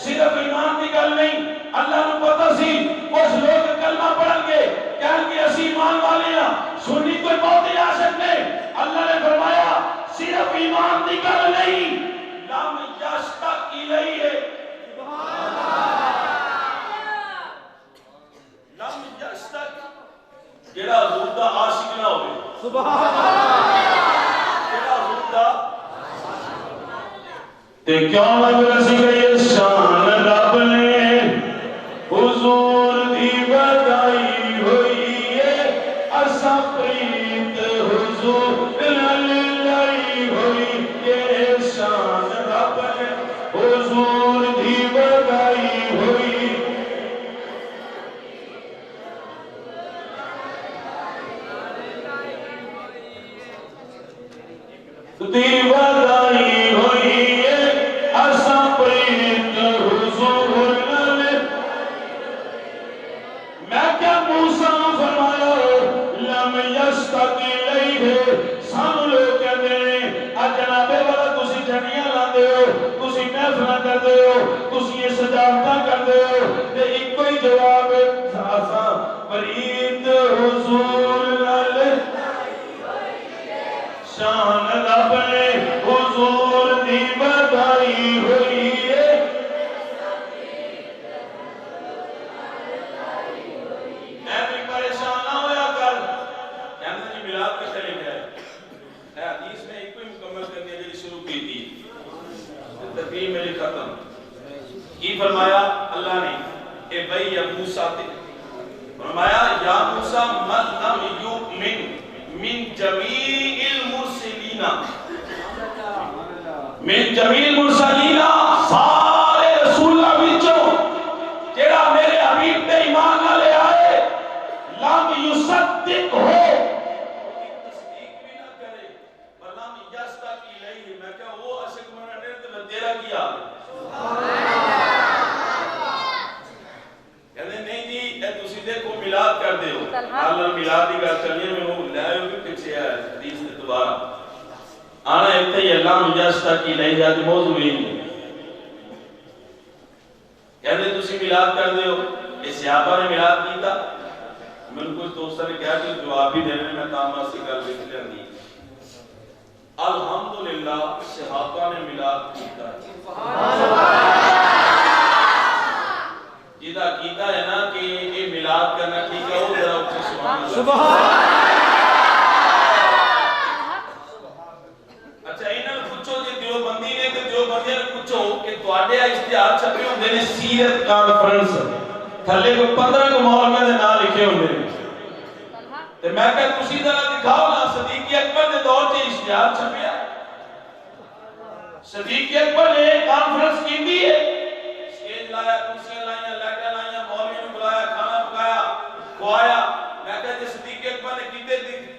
صرف ایمان کی گل نہیں، اللہ نے پتہ سی کچھ لوگ کلمہ پڑھن گے کہن گے اسی ایمان والے ہیں، سنی کوئی بہت ہی عاشق نے۔ اللہ نے فرمایا صرف ایمان کی گل نہیں، لم یشتق الیہ، لم یشتق، جیڑا حضور دا عاشق نہ ہوئے، جیڑا حضور دا تے کیوں لگ رسی گئی شان رب نے حضور دی بدائی ہوئی ہے، اسا پریت حضور لائی ہوئی ہے، شان رب نے حضور دی بدائی ہوئی دی بدائی ہوئی ہے، اسا پریت حضور لائی۔ میں کیا موسیٰ فرمایا لم یشتق الیہ، سانو لوگ کہتے ہیں جنابے والا تسی جھنڈیاں لاندے ہو، تسی محفلاں کردے ہو، تسی یہ سجاوٹاں کردے ہو، تے ایک کوئی جواب ہے اسا پریت حضور لائی، شان رب نے حضور دی بدائی ہوئی ہے۔ میں بھی پریشان نہ ہویا کر، کہنے جی میلاد کے چلے گئے، اے حدیث میں ایک کوئی مکمل کرنے کے لیے شروع کی تھی، تقریر میری ختم کی فرمایا اللہ نے اے بھئی یا موسیٰ تے فرمایا یا موسیٰ من لم یؤمن من جمیع المرسلین، من جمیع المرسلین، سارے رسولہ وچوں جیڑا میرے حبیب تے ایمان نہ لے آئے، لم یصدق ہو، تصدیق بھی نہ کرے، ولم یشتق الیہ، میں کہا وہ عاشق منا ڈیر تے تیرا کیا؟ کہنے نہیں جی اے تسی دیکھو میلاد کر دے ہو، اللہ میلاد ہی کر چلیے میں وہ لائے ہو کہ پیچھے ہے حدیث نے دوبارہ آنا ایتے ہی لم یشتق الیہ جاتی موضوع ہی نہیں۔ کہنے تسی میلاد کر دے ہو، اس صحابہ نے میلاد کی تھا، میں نے کچھ دوستہ نے کہا کہ جواب بھی دینے میں تامہ سے کر لکھ لیں دی، الحمدللہ صحابہ نے میلاد کی تھا، جیدہ کیتا ہے نا کہ یہ میلاد کرنا ٹھیک ہے وہ ذرا اچھے سبحان اللہ۔ اچھا انہاں نے پوچھو جی دیوبندی نے کہ دیوبندی نے پوچھو کہ تواڈے اشتہار چھپے ہوندے نے سیرت کانفرنس، تھلے کو 15 کو مولویاں دے نام لکھے ہوندے نے، تے میں کہ تسی ذرا دکھاؤ نا صدیق اکبر دے دور تے اشتہار چھپیا، صدیق اکبر نے کانفرنس کیتی ہے، اسٹیج لایا، کرسیاں لائیاں، لائٹاں لائیاں، مولوی نے بلایا، کھانا پکایا، کھوایا، میں کہ صدیق اکبر نے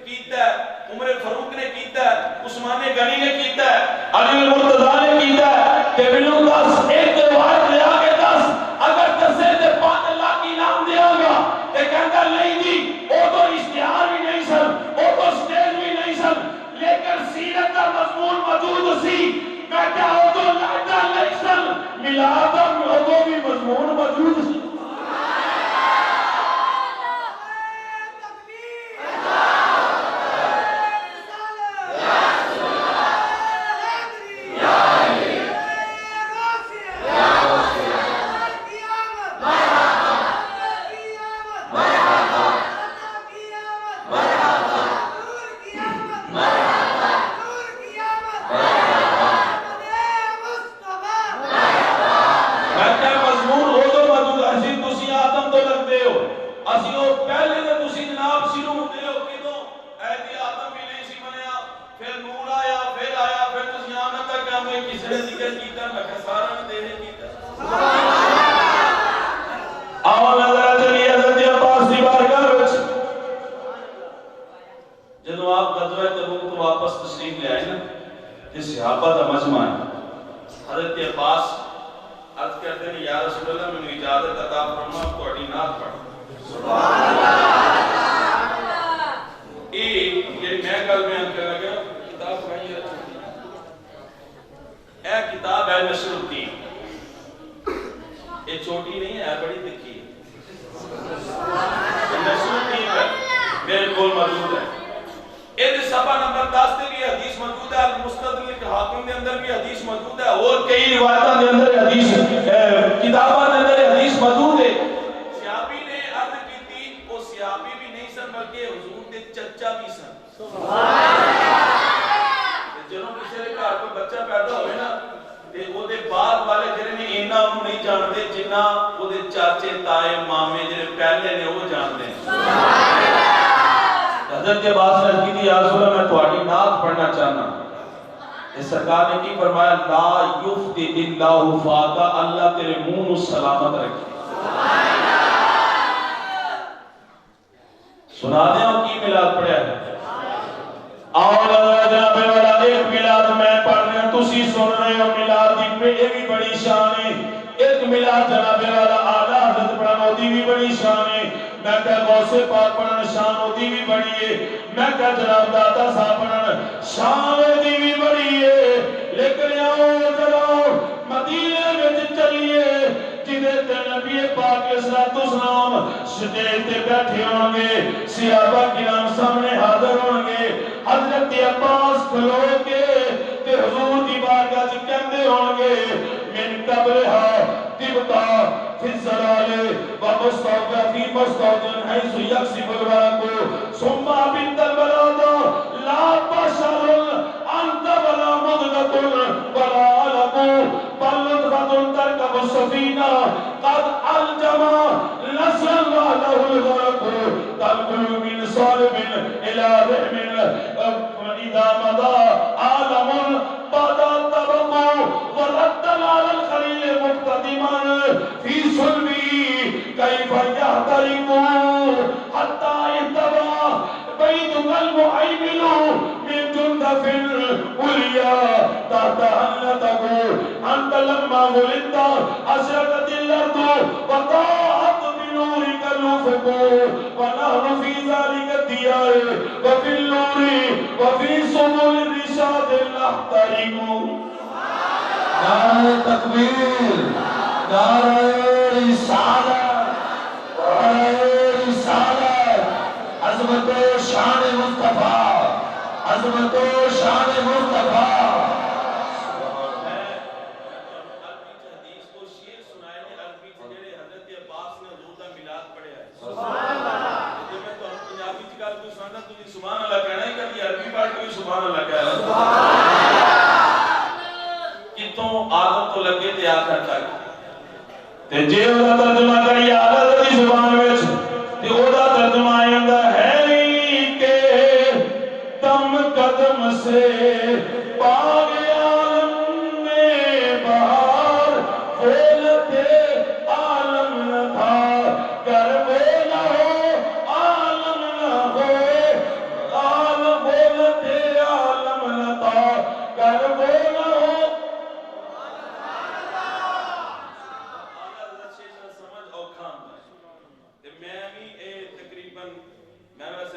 کیتا ہے، عمر فاروق نے کیتا ہے، عثمان غنی نے کیتا ہے، علی المرتضیٰ نے کیتا ہے، کہ بلو 10 ایک روایت لے آگے 10 اگر 10 سے 5 اللہ کی نام دیا گا، کہ کہتا نہیں جی وہ تو اشتہار بھی موجود سی میں کیا ادو لائٹاں نہیں سن میلاد دا ادو بھی مضمون موجود سی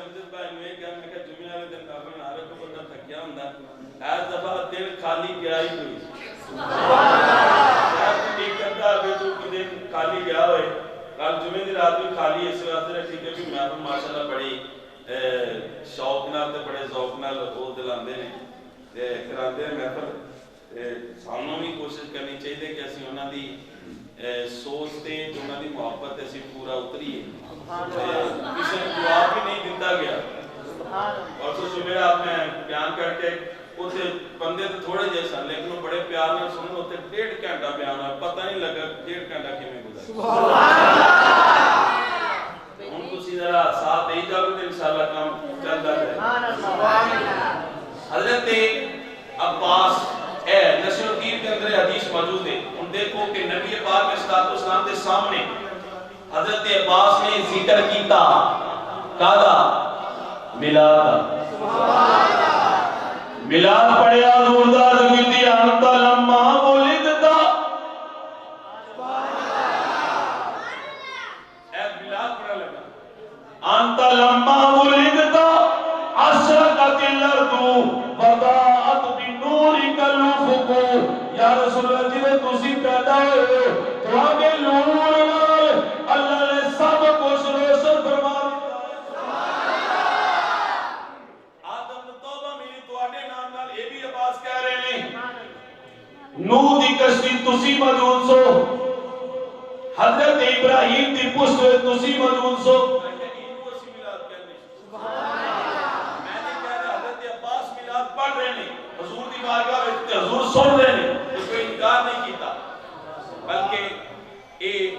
سمجھت بھائی میں کہا میں کہ جمعہ والے دن کافر نہ رکھو بندہ تھکیا ہوندا ایس دفعہ دن خالی گیا ہی کوئی ایک کرتا ہے جو کہ دن خالی گیا ہوئے کل جمعہ دی رات بھی خالی اس واسطے رکھی کہ میں ماشاءاللہ بڑی شوق نال تے بڑے ذوق نال وہ دلاندے نے تے کراندے ہیں محفل سانوں بھی کوشش کرنی چاہیے کہ اسی انہاں دی سوچ تے انہاں دی محبت اسی پورا اتریے کسی نے جواب بھی نہیں دیتا گیا اور تو جمعرات میں بیان کر کے اسے بندے تو تھوڑے جیسا لیکن وہ بڑے پیار میں سنو ہوتے 1.5 گھنٹہ بیان ہے پتہ نہیں لگا 1.5 گھنٹہ کیوں گزرا ان کو سی ذرا ساتھ دے جاؤ تو انشاءاللہ کام چل جاتا ہے حضرت عباس نشر الدین کے اندر حدیث موجود ہے ان دیکھو کہ نبی پاک علیہ الصلوۃ والسلام کے سامنے حضرت عباس نے ذکر کیتا کہا میلاد میلاد پڑھیا حضور دا کیتی انت لما ولدتا اے میلاد پڑھا لگا انت لما ولدتا اشرقت الارض وضاءت بنورک الافق یا رسول اللہ جی تسی پیدا ہوئے تو آگے نور نال اللہ نے سب کچھ روشن فرما دیتا آدم نے توبہ میری تواڈے نام نال اے بھی عباس کہہ رہے ہیں نوح دی کشتی تسی موجود سو حضرت ابراہیم دی پشت تسی موجود سو پڑھ رہے ہیں حضور دی بارگاہ میں حضور سن رہے ہیں اس کو انکار نہیں کیتا بلکہ ایک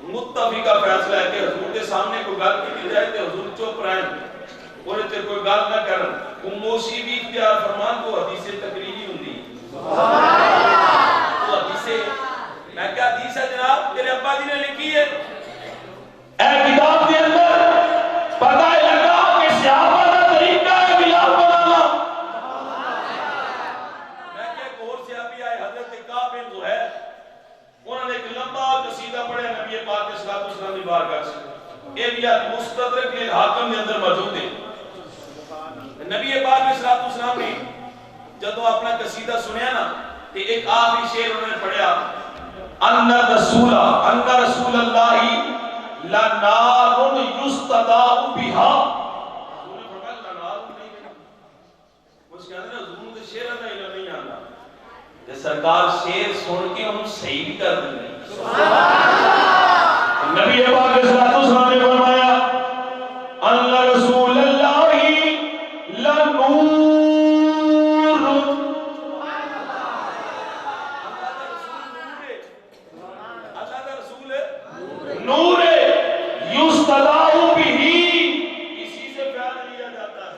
متفقہ فیصلہ ہے کہ حضور کے سامنے کوئی گل کی جائے تو حضور چپ رہیں اور تے کوئی گل نہ کرن خاموشی بھی اختیار فرمان کو حدیث تقریری ہوندی وہ حدیث میں کیا حدیث ہے جناب تیرے ابا جی نے لکھی ہے اے کتاب کے اندر پتہ لگا کہ صحابہ کا طریقہ ہے میلاد بنانا میں کہ ایک اور صحابی آئے حضرت کعب بن زہیر انہوں نے ایک لمبا قصیدہ پڑھا نبی پاک علیہ الصلوۃ والسلام کی بارگاہ سے یہ بھی مستدرک الحاکم کے اندر موجود ہے نبی پاک علیہ الصلوۃ والسلام نے جب اپنا قصیدہ سنیا نا کہ ایک آخری شعر انہوں نے پڑھا ان رسول اللہ لنار یستداء بها انہوں نے فرمایا لنار نہیں کچھ کہتے ہیں حضور کے شعر کا علم نہیں آتا کہ سرکار شعر سن کے ہم صحیح بھی کر دیں نبی پاک علیہ الصلوۃ والسلام نے فرمایا ان رسول اللہ لنور نور یستداء به اسی سے پیار لیا جاتا ہے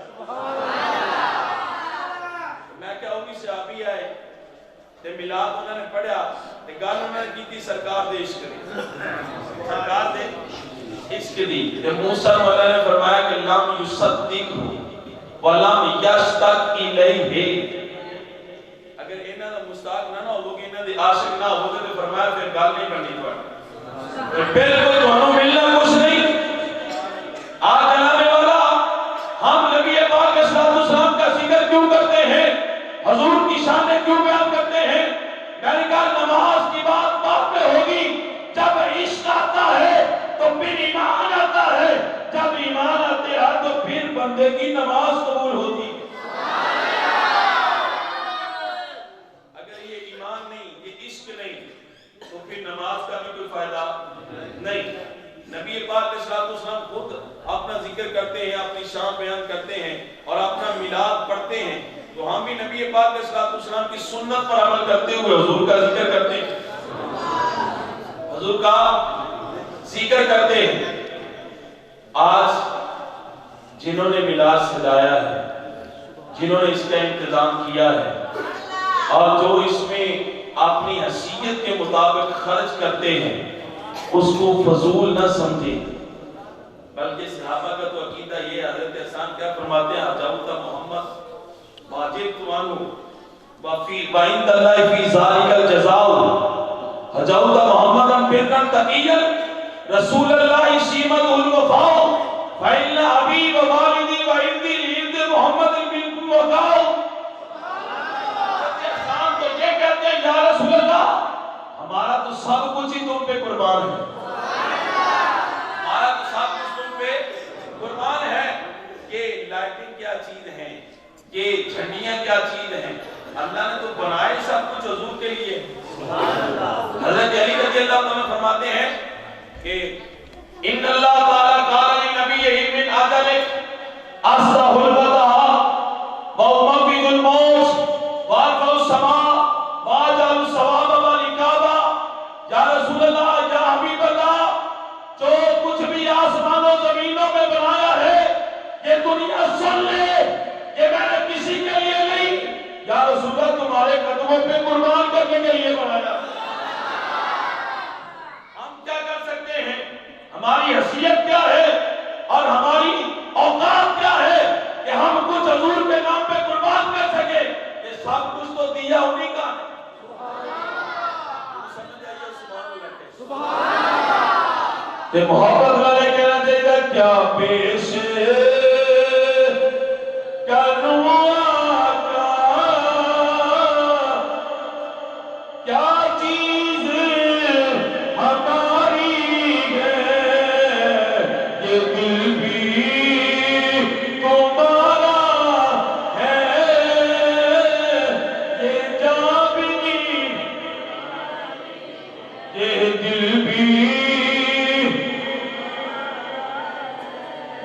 میں کیا ہوگی صحابی آئے تے میلاد انہوں نے پڑھا تے گل انہوں نے کی تھی سرکار دے عشق دی سرکار دے عشق دی تے موسیٰ مولا نے فرمایا کہ لم یصدق ولم یشتاق الیہ اگر انہاں دا مشتاق نہ ہو گے انہاں دے عاشق نہ ہو گے تے فرمایا پھر گل نہیں بننی تھوڑی بالکل تمہیں ملنا کچھ نہیں کلام والا ہم نبی پاک علیہ الصلوۃ والسلام کا ذکر کیوں کرتے ہیں حضور کی شانیں کیوں بیان کرتے ہیں میں نے کہا نماز کی بات بعد میں ہوگی جب عشق آتا ہے تو پھر ایمان آتا ہے جب ایمان آتے ہیں تو پھر بندے کی نماز قبول ہوتی ہے اگر یہ ایمان نہیں یہ عشق نہیں تو پھر نماز کا بھی کوئی فائدہ نہیں نبی پاک علیہ الصلوۃ والسلام خود اپنا ذکر کرتے ہیں اپنی شان بیان کرتے ہیں اور اپنا میلاد پڑھتے ہیں تو ہم بھی نبی پاک علیہ الصلوۃ والسلام کی سنت پر عمل کرتے ہوئے حضور کا ذکر کرتے ہیں حضور کا ذکر کرتے ہیں آج جنہوں نے میلاد سجایا ہے جنہوں نے اس کا انتظام کیا ہے اور جو اس میں اپنی حیثیت کے مطابق خرچ کرتے ہیں اس کو فضول نہ سمجھے بلکہ صحابہ کا تو عقیدہ یہ حضرت احسان کیا فرماتے ہیں حجاوت محمد واجب توانو وفی بائند اللہ فی ذالک الجزاء حجاوت محمد ان پیرکن تقیل رسول اللہ شیمت الوفاء فإن ابی پہ قربان ہے، ہمارا تو سب کچھ تم پہ قربان ہے۔ یہ لائٹنگ کیا چیز ہے، یہ جھنڈیاں کیا چیز ہیں، اللہ نے تو بنائے سب کچھ حضور کے لیے۔ حضرت علی رضی اللہ عنہ فرماتے ہیں کہ ان اللہ تعالیٰ قال لنبیہ من اجلک اصلح البدہ وموقظ الموت وارفع السماء واجعل الثواب والعقابہ۔ یا رسول اللہ، یا حبیب اللہ، جو کچھ بھی آسمان و زمینوں میں بنایا ہے یہ دنیا سن لے، یہ میں نے کسی کے لیے نہیں، یا رسول اللہ تمہارے قدموں پہ قربان کرنے کے لیے بنایا۔ ہم کیا کر سکتے ہیں، ہماری حیثیت کیا ہے اور ہماری اوقات کیا ہے کہ ہم کچھ حضور کے نام پہ قربان کر سکے؟ یہ سب کچھ تو دیا انہیں کا ہے۔ سمجھ آئیے سبحان اللہ کہ محبت والے کہنا چاہیے کیا پیش کروں کیا چیز ہماری ہے، یہ دل بھی تمہارا ہے، یہ جان بھی، یہ دل بھی۔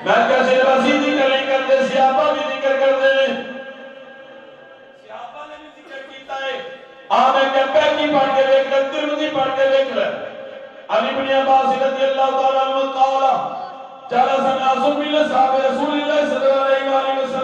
میں کیسے وسیع ذکر نہیں کرتے، صحابہ بھی ذکر کرتے ہیں، صحابہ نے بھی ذکر کیتا ہے۔ آنے کے پیکی پڑھ کے دیکھ لے، ترمذی پڑھ کے دیکھ لے۔ علی بن عباس رضی اللہ تعالیٰ عنہ قال جلس ناس من اصحاب رسول اللہ صلی اللہ علیہ وسلم